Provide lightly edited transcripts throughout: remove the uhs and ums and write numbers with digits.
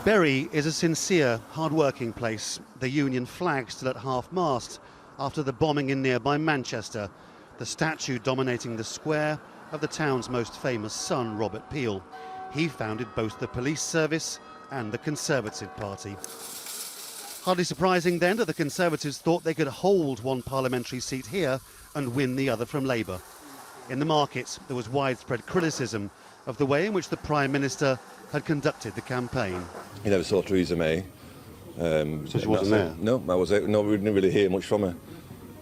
Bury is a sincere, hard-working place. The Union flag still at half-mast after the bombing in nearby Manchester, the statue dominating the square of the town's most famous son, Robert Peel. He founded both the police service and the Conservative Party. Hardly surprising then that the Conservatives thought they could hold one parliamentary seat here and win the other from Labour. In the market, there was widespread criticism of the way in which the Prime Minister had conducted the campaign. You never saw Theresa May. So she wasn't there? No, I was out. No, we didn't really hear much from her.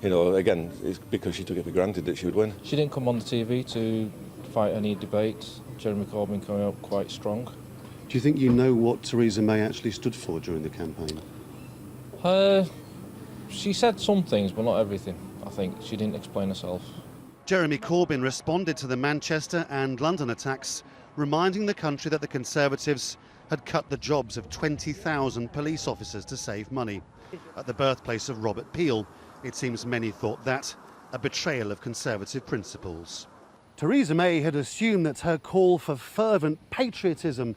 You know, again, it's because she took it for granted that she would win. She didn't come on the TV to fight any debates. Jeremy Corbyn coming up quite strong. Do you think you know what Theresa May actually stood for during the campaign? She said some things, but not everything. I think she didn't explain herself. Jeremy Corbyn responded to the Manchester and London attacks, reminding the country that the Conservatives had cut the jobs of 20,000 police officers to save money. At the birthplace of Robert Peel, it seems many thought that a betrayal of Conservative principles. Theresa May had assumed that her call for fervent patriotism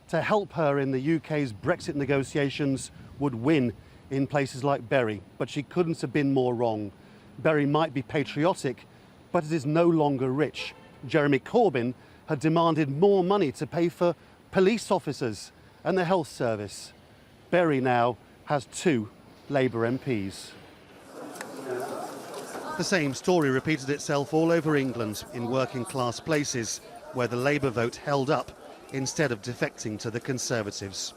to help her in the UK's Brexit negotiations would win in places like Bury, but she couldn't have been more wrong. Bury might be patriotic, but it is no longer rich. Jeremy Corbyn had demanded more money to pay for police officers and the health service. Bury now has 2 Labour MPs. The same story repeated itself all over England in working class places where the Labour vote held up instead of defecting to the Conservatives.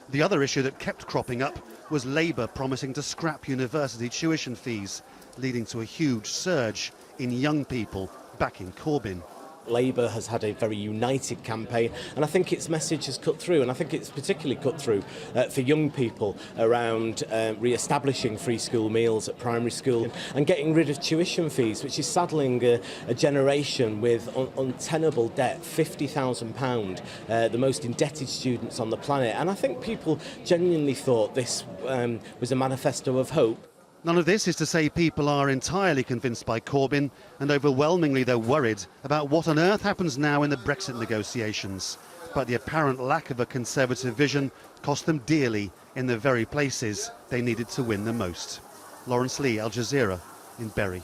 The other issue that kept cropping up was Labour promising to scrap university tuition fees, leading to a huge surge in young people backing Corbyn. Labour has had a very united campaign, and I think its message has cut through, and I think it's particularly cut through for young people around re-establishing free school meals at primary school and getting rid of tuition fees, which is saddling a generation with untenable debt, £50,000, the most indebted students on the planet. And I think people genuinely thought this was a manifesto of hope. None of this is to say people are entirely convinced by Corbyn, and overwhelmingly they're worried about what on earth happens now in the Brexit negotiations. But the apparent lack of a Conservative vision cost them dearly in the very places they needed to win the most. Laurence, Al Jazeera in Bury.